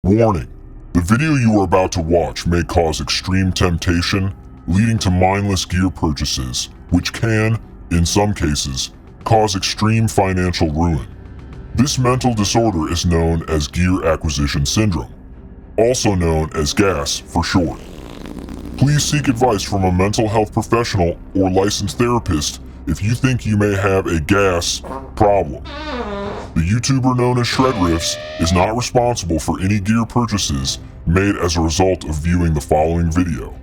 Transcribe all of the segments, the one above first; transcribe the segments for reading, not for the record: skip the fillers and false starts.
Warning: the video you are about to watch may cause extreme temptation, leading to mindless gear purchases, which can, in some cases, cause extreme financial ruin. This mental disorder is known as gear acquisition syndrome, also known as GAS for short. Please seek advice from a mental health professional or licensed therapist if you think you may have a GAS problem. The YouTuber known as Shred Riffs is not responsible for any gear purchases made as a result of viewing the following video.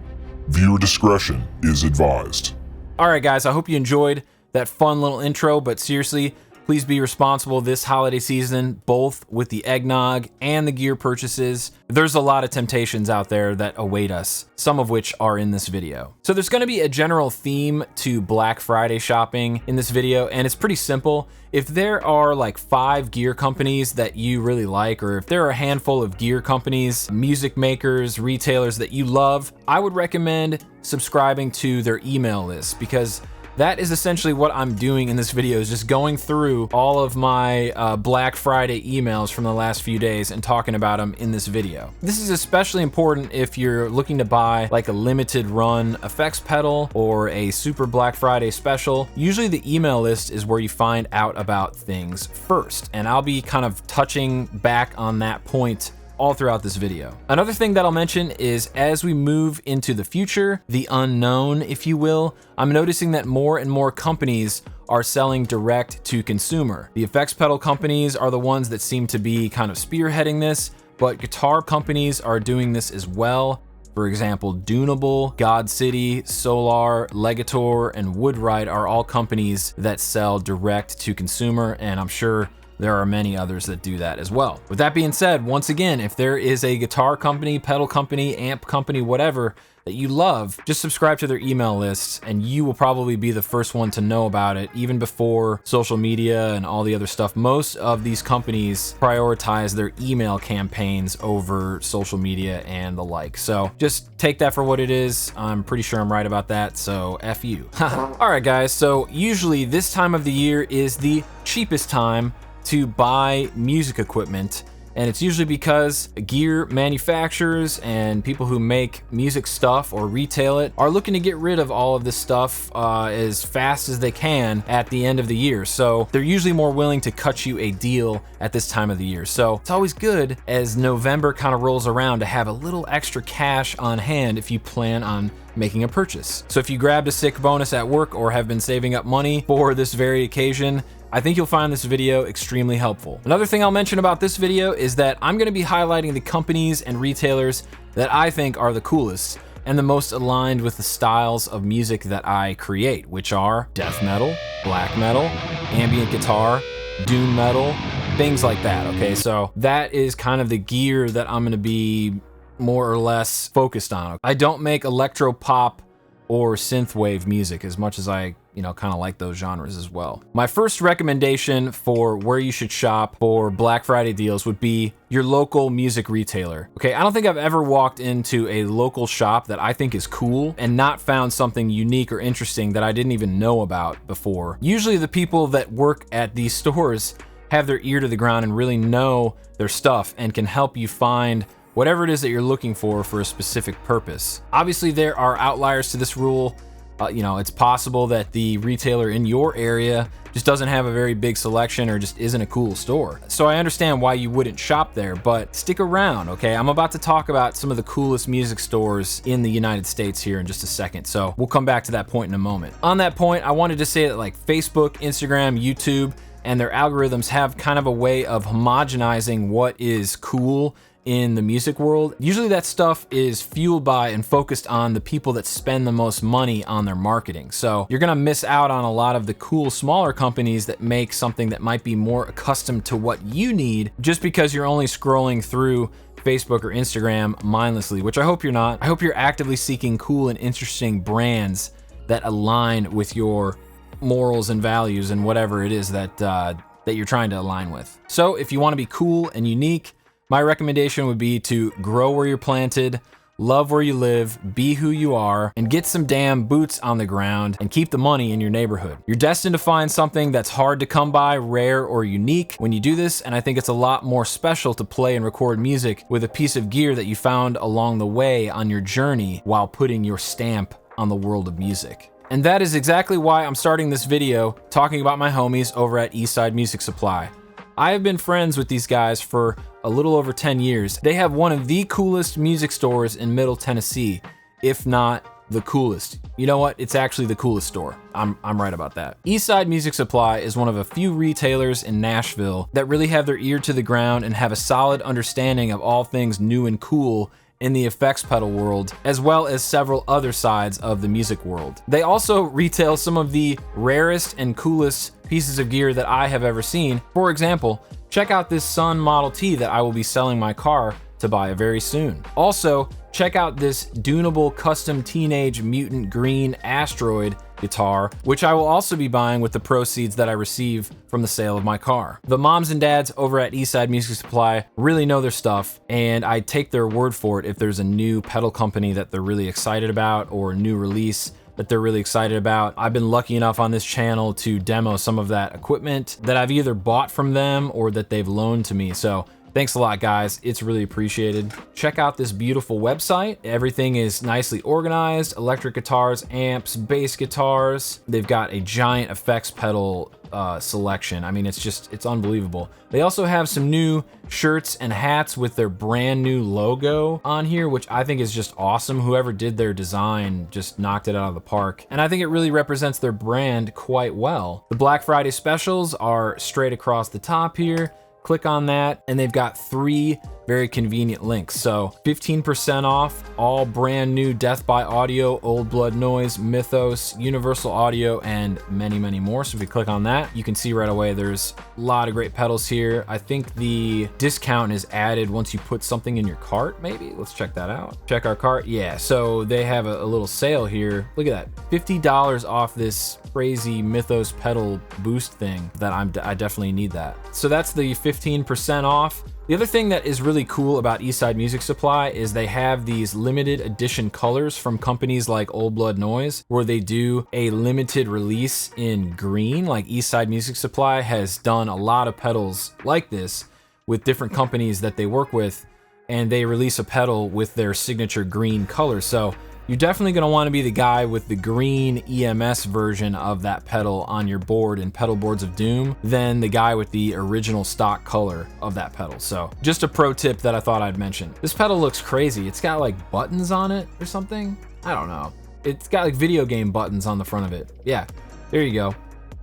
Viewer discretion is advised. Alright guys, I hope you enjoyed that fun little intro, but seriously, please be responsible this holiday season, both with the eggnog and the gear purchases. There's a lot of temptations out there that await us, some of which are in this video. So there's gonna be a general theme to Black Friday shopping in this video, and it's pretty simple. If there are like 5 gear companies that you really like, or if there are a handful of gear companies, music makers, retailers that you love, I would recommend subscribing to their email list, because that is essentially what I'm doing in this video, is just going through all of my Black Friday emails from the last few days and talking about them in this video. This is especially important if you're looking to buy like a limited run effects pedal or a super Black Friday special. Usually the email list is where you find out about things first, and I'll be kind of touching back on that point all throughout this video. Another thing that I'll mention is, as we move into the future, the unknown, if you will, I'm noticing that more and more companies are selling direct to consumer. The effects pedal companies are the ones that seem to be kind of spearheading this, but guitar companies are doing this as well. For example, Dunable, God City, Solar, Legator, and Woodrite are all companies that sell direct to consumer, and I'm sure there are many others that do that as well. With that being said, once again, if there is a guitar company, pedal company, amp company, whatever that you love, just subscribe to their email lists and you will probably be the first one to know about it, even before social media and all the other stuff. Most of these companies prioritize their email campaigns over social media and the like. So just take that for what it is. I'm pretty sure I'm right about that, so F you. All right guys, so usually this time of the year is the cheapest time to buy music equipment, and it's usually because gear manufacturers and people who make music stuff or retail it are looking to get rid of all of this stuff as fast as they can at the end of the year. So they're usually more willing to cut you a deal at this time of the year. So it's always good as November kind of rolls around to have a little extra cash on hand if you plan on making a purchase. So if you grabbed a sick bonus at work or have been saving up money for this very occasion, I think you'll find this video extremely helpful. Another thing I'll mention about this video is that I'm going to be highlighting the companies and retailers that I think are the coolest and the most aligned with the styles of music that I create, which are death metal, black metal, ambient guitar, doom metal, things like that, okay? So that is kind of the gear that I'm going to be more or less focused on. I don't make electro pop or synthwave music as much as I kind of like those genres as well. My first recommendation for where you should shop for Black Friday deals would be your local music retailer. Okay, I don't think I've ever walked into a local shop that I think is cool and not found something unique or interesting that I didn't even know about before. Usually the people that work at these stores have their ear to the ground and really know their stuff and can help you find whatever it is that you're looking for a specific purpose. Obviously, there are outliers to this rule. It's possible that the retailer in your area just doesn't have a very big selection or just isn't a cool store. So I understand why you wouldn't shop there, but stick around, okay? I'm about to talk about some of the coolest music stores in the United States here in just a second, so we'll come back to that point in a moment. On that point, I wanted to say that like Facebook, Instagram, YouTube, and their algorithms have kind of a way of homogenizing what is cool in the music world. Usually that stuff is fueled by and focused on the people that spend the most money on their marketing. So you're gonna miss out on a lot of the cool smaller companies that make something that might be more accustomed to what you need, just because you're only scrolling through Facebook or Instagram mindlessly, which I hope you're not. I hope you're actively seeking cool and interesting brands that align with your morals and values and whatever it is that you're trying to align with. So if you want to be cool and unique, my recommendation would be to grow where you're planted, love where you live, be who you are, and get some damn boots on the ground and keep the money in your neighborhood. You're destined to find something that's hard to come by, rare, or unique when you do this, and I think it's a lot more special to play and record music with a piece of gear that you found along the way on your journey while putting your stamp on the world of music. And that is exactly why I'm starting this video talking about my homies over at Eastside Music Supply. I have been friends with these guys for a little over 10 years. They have one of the coolest music stores in Middle Tennessee, if not the coolest. You know what? It's actually the coolest store. I'm right about that. Eastside Music Supply is one of a few retailers in Nashville that really have their ear to the ground and have a solid understanding of all things new and cool in the effects pedal world, as well as several other sides of the music world. They also retail some of the rarest and coolest pieces of gear that I have ever seen. For example, check out this Sun Model T that I will be selling my car to buy very soon. Also, check out this Dunable Custom Teenage Mutant Green Asteroid guitar, which I will also be buying with the proceeds that I receive from the sale of my car. The moms and dads over at Eastside Music Supply really know their stuff, and I take their word for it if there's a new pedal company that they're really excited about or a new release that they're really excited about. I've been lucky enough on this channel to demo some of that equipment that I've either bought from them or that they've loaned to me. So thanks a lot, guys. It's really appreciated. Check out this beautiful website. Everything is nicely organized. Electric guitars, amps, bass guitars. They've got a giant effects pedal selection. I mean, it's unbelievable. They also have some new shirts and hats with their brand new logo on here, which I think is just awesome. Whoever did their design just knocked it out of the park. And I think it really represents their brand quite well. The Black Friday specials are straight across the top here. Click on that, and they've got 3 very convenient links. So 15% off all brand new Death by Audio, Old Blood Noise, Mythos, Universal Audio, and many, many more. So if you click on that, you can see right away there's a lot of great pedals here. I think the discount is added once you put something in your cart, maybe. Let's check that out. Check our cart. Yeah, so they have a little sale here. Look at that, $50 off this crazy Mythos pedal boost thing that I definitely need that. So that's the 15% off. The other thing that is really cool about Eastside Music Supply is they have these limited edition colors from companies like Old Blood Noise, where they do a limited release in green. Like Eastside Music Supply has done a lot of pedals like this with different companies that they work with, and they release a pedal with their signature green color. So you're definitely going to want to be the guy with the green EMS version of that pedal on your board in Pedal Boards of Doom than the guy with the original stock color of that pedal. So just a pro tip that I thought I'd mention. This pedal looks crazy. It's got like buttons on it or something. I don't know. It's got like video game buttons on the front of it. Yeah, there you go.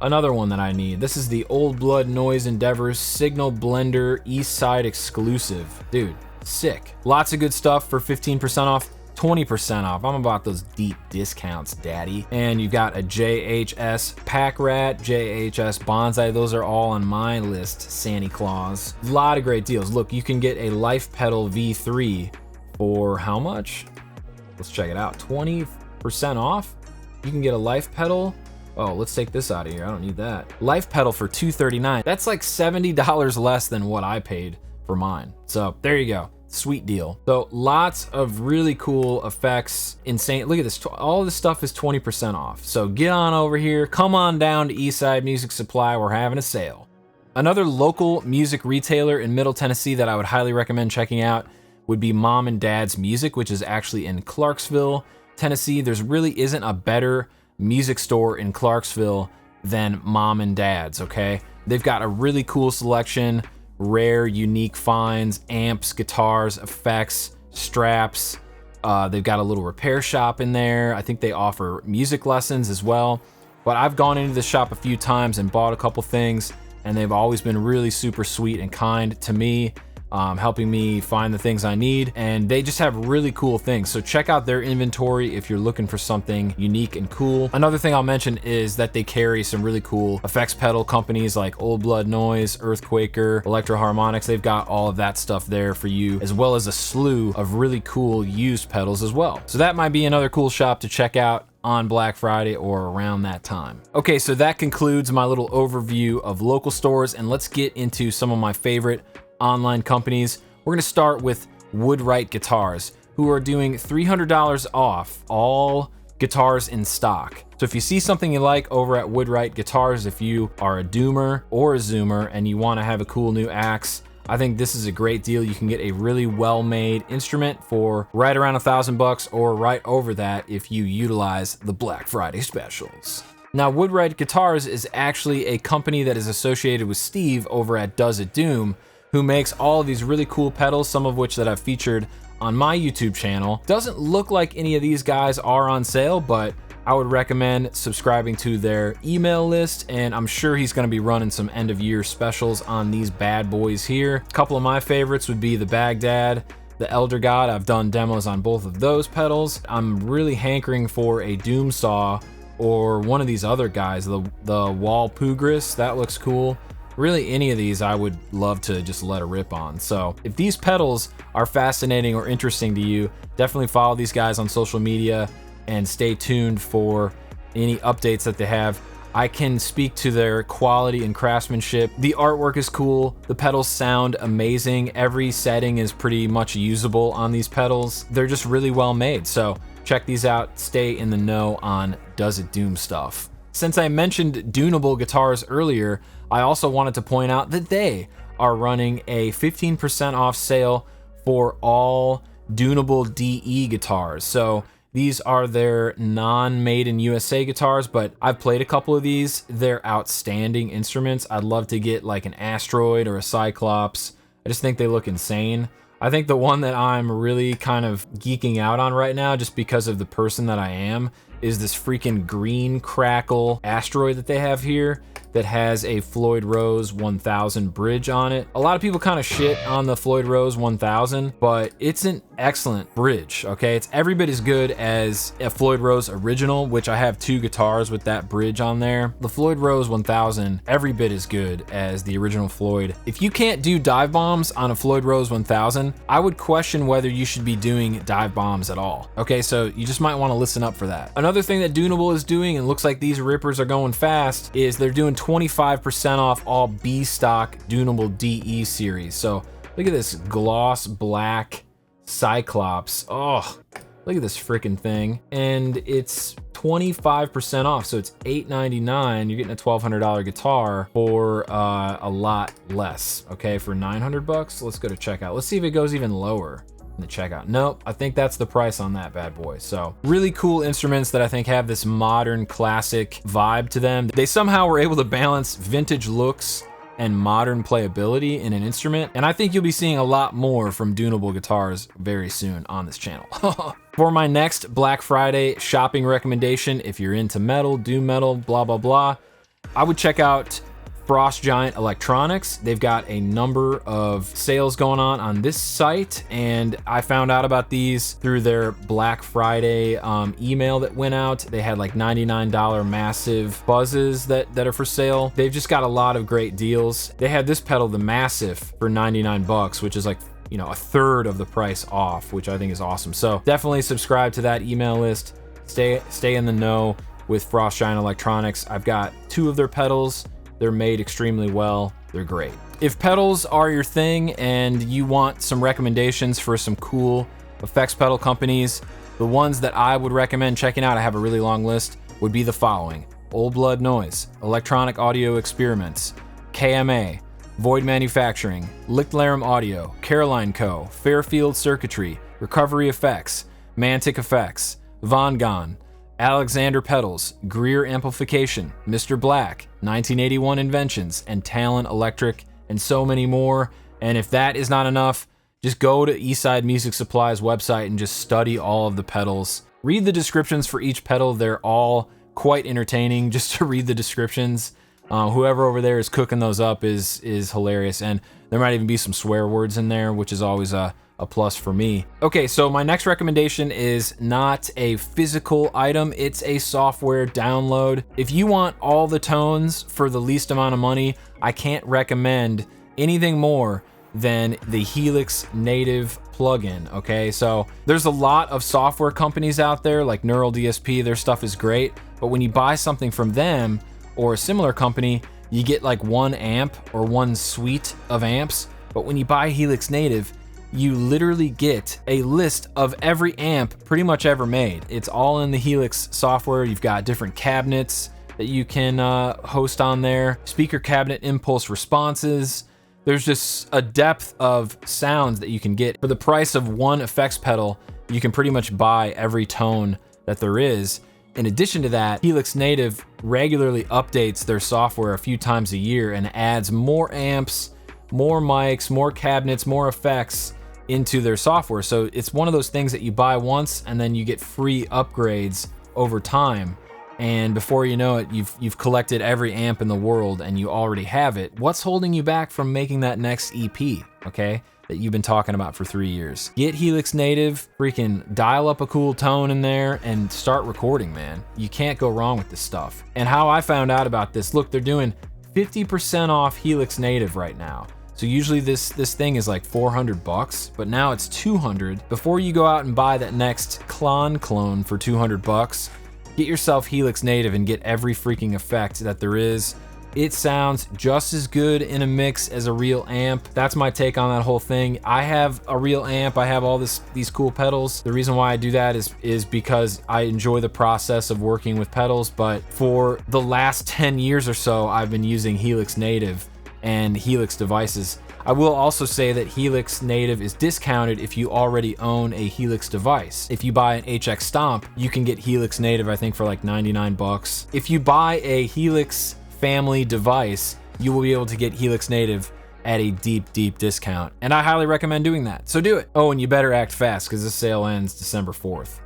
Another one that I need. This is the Old Blood Noise Endeavors Signal Blender Eastside exclusive. Dude, sick. Lots of good stuff for 15% off. 20% off. I'm about those deep discounts, daddy. And you've got a JHS Pack Rat, JHS Bonsai. Those are all on my list, Santa Claus. A lot of great deals. Look, you can get a Life Pedal V3 for how much? Let's check it out. 20% off. You can get a Life Pedal. Oh, let's take this out of here. I don't need that. Life Pedal for $239. That's like $70 less than what I paid for mine. So there you go. Sweet deal. So lots of really cool effects. Insane. Look at this. All this stuff is 20% off. So get on over here. Come on down to Eastside Music Supply. We're having a sale. Another local music retailer in Middle Tennessee that I would highly recommend checking out would be Mom and Dad's Music, which is actually in Clarksville, Tennessee. There's really isn't a better music store in Clarksville than Mom and Dad's, okay? They've got a really cool selection. Rare, unique finds, amps, guitars, effects, straps. They've got a little repair shop in there. I think they offer music lessons as well. But I've gone into the shop a few times and bought a couple things, and they've always been really super sweet and kind to me, helping me find the things I need. And they just have really cool things. So check out their inventory if you're looking for something unique and cool. Another thing I'll mention is that they carry some really cool effects pedal companies like Old Blood Noise, Earthquaker, Electro Harmonics. They've got all of that stuff there for you, as well as a slew of really cool used pedals as well. So that might be another cool shop to check out on Black Friday or around that time. Okay, so that concludes my little overview of local stores, and let's get into some of my favorite online companies. We're gonna start with Woodrite Guitars. who are doing $300 off all guitars in stock. So if you see something you like over at Woodrite Guitars, if you are a doomer or a zoomer and you want to have a cool new axe, I think this is a great deal. You can get a really well-made instrument for right around $1,000 or right over that if you utilize the Black Friday specials. Now, Woodrite Guitars is actually a company that is associated with Steve over at Does It Doom, who makes all of these really cool pedals, some of which that I've featured on my YouTube channel. Doesn't look like any of these guys are on sale, but I would recommend subscribing to their email list, and I'm sure he's gonna be running some end of year specials on these bad boys here. A couple of my favorites would be the Baghdad, the Elder God. I've done demos on both of those pedals. I'm really hankering for a Doom Saw or one of these other guys, the Walpugris, that looks cool. Really, any of these I would love to just let a rip on. So if these pedals are fascinating or interesting to you, definitely follow these guys on social media and stay tuned for any updates that they have. I can speak to their quality and craftsmanship. The artwork is cool. The pedals sound amazing. Every setting is pretty much usable on these pedals. They're just really well made. So check these out. Stay in the know on Does It Doom stuff. Since I mentioned Dunable Guitars earlier, I also wanted to point out that they are running a 15% off sale for all Dunable DE guitars. So these are their non-made in USA guitars, but I've played a couple of these. They're outstanding instruments. I'd love to get like an Asteroid or a Cyclops. I just think they look insane. I think the one that I'm really kind of geeking out on right now, just because of the person that I am, is this freaking green crackle Asteroid that they have here that has a Floyd Rose 1000 bridge on it. A lot of people kind of shit on the Floyd Rose 1000, but it's an excellent bridge, okay? It's every bit as good as a Floyd Rose original, which I have 2 guitars with that bridge on there. The Floyd Rose 1000, every bit as good as the original Floyd. If you can't do dive bombs on a Floyd Rose 1000, I would question whether you should be doing dive bombs at all, okay? So you just might want to listen up for that. Another thing that Dunable is doing, and looks like these rippers are going fast, is they're doing 25% off all B stock Dunable DE series. So look at this gloss black Cyclops. Oh, look at this freaking thing. And it's 25% off, so it's $899. You're getting a $1,200 guitar for a lot less, okay? For $900, let's go to checkout. Let's see if it goes even lower in the checkout. Nope, I think that's the price on that bad boy. So really cool instruments that I think have this modern classic vibe to them. They somehow were able to balance vintage looks and modern playability in an instrument, and I think you'll be seeing a lot more from Dunable Guitars very soon on this channel. For my next Black Friday shopping recommendation, if you're into metal, doom metal, blah blah blah, I would check out Frost Giant Electronics. They've got a number of sales going on this site, and I found out about these through their Black Friday email that went out. They had like $99 massive buzzes that are for sale. They've just got a lot of great deals. They had this pedal, the Massive, for 99 bucks, which is like, you know, a third of the price off, which I think is awesome. So definitely subscribe to that email list. Stay in the know with Frost Giant Electronics. I've got 2 of their pedals. They're made extremely well. They're great. If pedals are your thing and you want some recommendations for some cool effects pedal companies, the ones that I would recommend checking out, I have a really long list, would be the following: Old Blood Noise, Electronic Audio Experiments, KMA, Void Manufacturing, Licklarum Audio, Caroline Co., Fairfield Circuitry, Recovery Effects, Mantic Effects, Von Gone, Alexander Pedals, Greer Amplification, Mr. Black, 1981 Inventions, and Talon Electric, and so many more. And if that is not enough, just go to Eastside Music Supply's website and just study all of the pedals. Read the descriptions for each pedal. They're all quite entertaining just to read the descriptions. Whoever over there is cooking those up is hilarious, and there might even be some swear words in there, which is always a plus for me. Okay, so my next recommendation is not a physical item, it's a software download. If you want all the tones for the least amount of money, I can't recommend anything more than the Helix native plugin, okay? So there's a lot of software companies out there like Neural DSP, their stuff is great, but when you buy something from them or a similar company, you get like 1 amp or 1 suite of amps, but when you buy Helix native, you literally get a list of every amp pretty much ever made. It's all in the Helix software. You've got different cabinets that you can host on there, speaker cabinet impulse responses. There's just a depth of sounds that you can get. For the price of one effects pedal, you can pretty much buy every tone that there is. In addition to that, Helix Native regularly updates their software a few times a year and adds more amps, more mics, more cabinets, more effects into their software. So it's one of those things that you buy once and then you get free upgrades over time. And before you know it, you've collected every amp in the world and you already have it. What's holding you back from making that next EP, okay, that you've been talking about for 3 years? Get Helix Native, freaking dial up a cool tone in there and start recording, man. You can't go wrong with this stuff. And how I found out about this, look, they're doing 50% off Helix Native right now. So usually this thing is like $400, but now it's $200. Before you go out and buy that next clone for $200, get yourself Helix Native and get every freaking effect that there is. It sounds just as good in a mix as a real amp. That's my take on that whole thing. I have a real amp. I have all these cool pedals. The reason why I do that is because I enjoy the process of working with pedals. But for the last 10 years or so, I've been using Helix Native and Helix devices. I will also say that Helix Native is discounted if you already own a Helix device. If you buy an HX Stomp, you can get Helix Native, I think, for like $99. If you buy a Helix family device, you will be able to get Helix Native at a deep discount. And I highly recommend doing that. So do it. Oh, and you better act fast because this sale ends December 4th.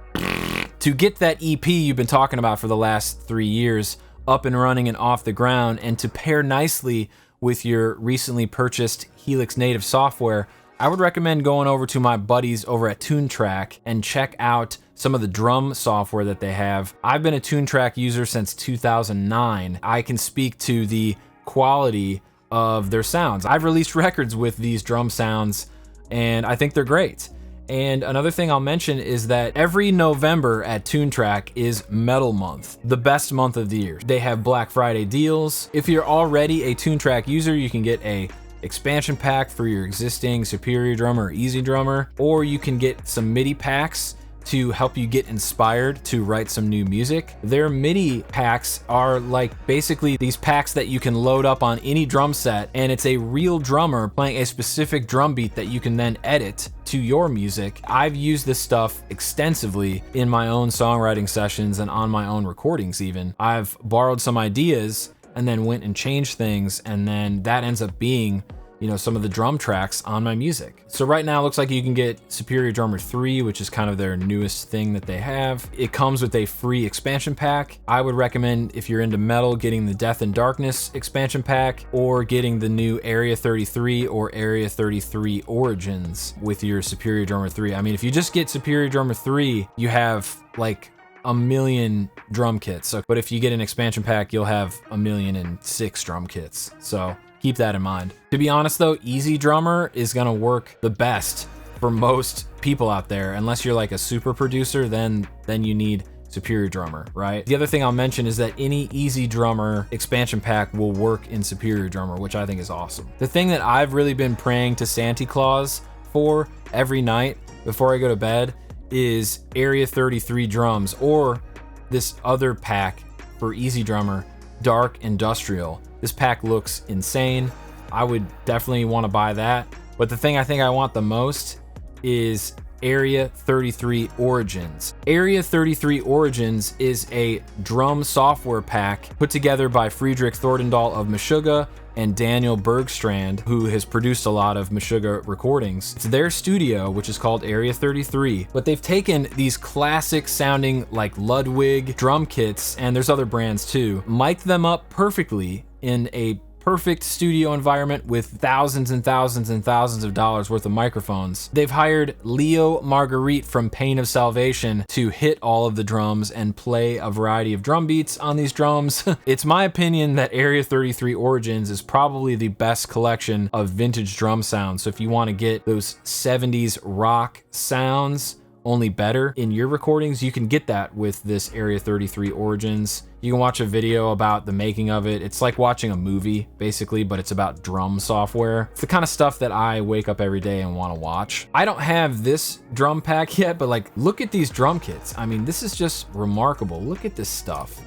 To get that EP you've been talking about for the last 3 years up and running and off the ground, and to pair nicely with your recently purchased Helix Native software, I would recommend going over to my buddies over at ToonTrack and check out some of the drum software that they have. I've been a ToonTrack user since 2009. I can speak to the quality of their sounds. I've released records with these drum sounds and I think they're great. And another thing I'll mention is that every November at ToonTrack is Metal Month, the best month of the year. They have Black Friday deals. If you're already a ToonTrack user, you can get a expansion pack for your existing Superior Drummer or Easy Drummer, or you can get some MIDI packs to help you get inspired to write some new music. Their MIDI packs are like basically these packs that you can load up on any drum set, and it's a real drummer playing a specific drum beat that you can then edit to your music. I've used this stuff extensively in my own songwriting sessions and on my own recordings even. I've borrowed some ideas and then went and changed things, and then that ends up being, you know, some of the drum tracks on my music. So right now it looks like you can get Superior Drummer 3, which is kind of their newest thing that they have. It comes with a free expansion pack. I would recommend, if you're into metal, getting the Death and Darkness expansion pack, or getting the new Area 33 or Area 33 Origins with your Superior Drummer 3. I mean, if you just get Superior Drummer 3, you have like a million drum kits. But if you get an expansion pack, you'll have 1,000,006 drum kits. So keep that in mind. To be honest though, Easy Drummer is gonna work the best for most people out there. Unless you're like a super producer, then you need Superior Drummer, right? The other thing I'll mention is that any Easy Drummer expansion pack will work in Superior Drummer, which I think is awesome. The thing that I've really been praying to Santa Claus for every night before I go to bed is Area 33 drums, or this other pack for Easy Drummer, Dark Industrial. This pack looks insane. I would definitely want to buy that. But the thing I think I want the most is Area 33 Origins. Area 33 Origins is a drum software pack put together by Friedrich Thordendahl of Meshuggah and Daniel Bergstrand, who has produced a lot of Meshuggah recordings. It's their studio, which is called Area 33, but they've taken these classic sounding like Ludwig drum kits, and there's other brands too, mic'd them up perfectly in a perfect studio environment with thousands and thousands and thousands of dollars worth of microphones. They've hired Leo Marguerite from Pain of Salvation to hit all of the drums and play a variety of drum beats on these drums. It's my opinion that Area 33 Origins is probably the best collection of vintage drum sounds. So if you want to get those 70s rock sounds, only better in your recordings, you can get that with this Area 33 Origins. You can watch a video about the making of it. It's like watching a movie, basically, but it's about drum software. It's the kind of stuff that I wake up every day and want to watch. I don't have this drum pack yet, but like, look at these drum kits. I mean, this is just remarkable. Look at this stuff.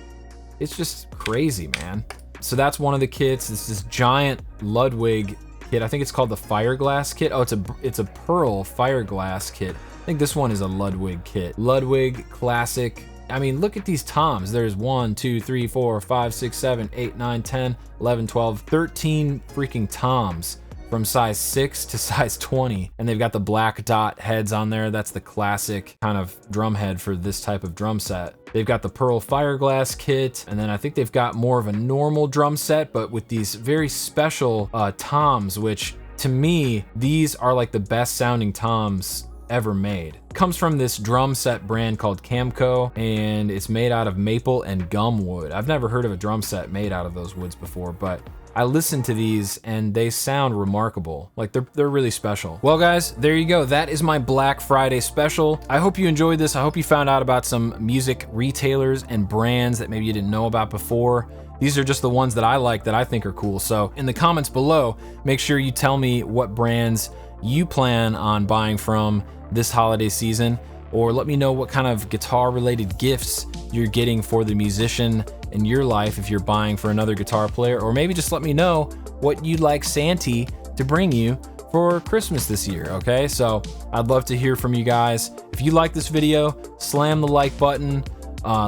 It's just crazy, man. So that's one of the kits. It's this giant Ludwig kit. I think it's called the Fireglass kit. Oh, it's a Pearl Fireglass kit. I think this one is a Ludwig kit. Ludwig Classic. I mean, look at these toms. There's 1, 2, 3, 4, 5, 6, 7, 8, 9, 10, 11, 12, 13 freaking toms from size 6 to size 20. And they've got the black dot heads on there. That's the classic kind of drum head for this type of drum set. They've got the Pearl Fireglass kit, and then I think they've got more of a normal drum set, but with these very special toms, which to me, these are like the best sounding toms ever made. It comes from this drum set brand called Camco, and it's made out of maple and gum wood. I've never heard of a drum set made out of those woods before, but I listened to these and they sound remarkable. Like they're really special. Well guys, there you go. That is my Black Friday special. I hope you enjoyed this. I hope you found out about some music retailers and brands that maybe you didn't know about before. These are just the ones that I like, that I think are cool. So in the comments below, make sure you tell me what brands you plan on buying from this holiday season, or let me know what kind of guitar related gifts you're getting for the musician in your life if you're buying for another guitar player, or maybe just let me know what you'd like Santy to bring you for Christmas this year, okay? So I'd love to hear from you guys. If you like this video, slam the like button,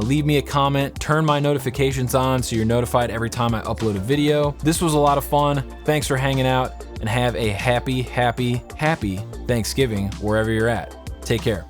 leave me a comment, turn my notifications on so you're notified every time I upload a video. This was a lot of fun. Thanks for hanging out, and have a happy Thanksgiving wherever you're at. Take care.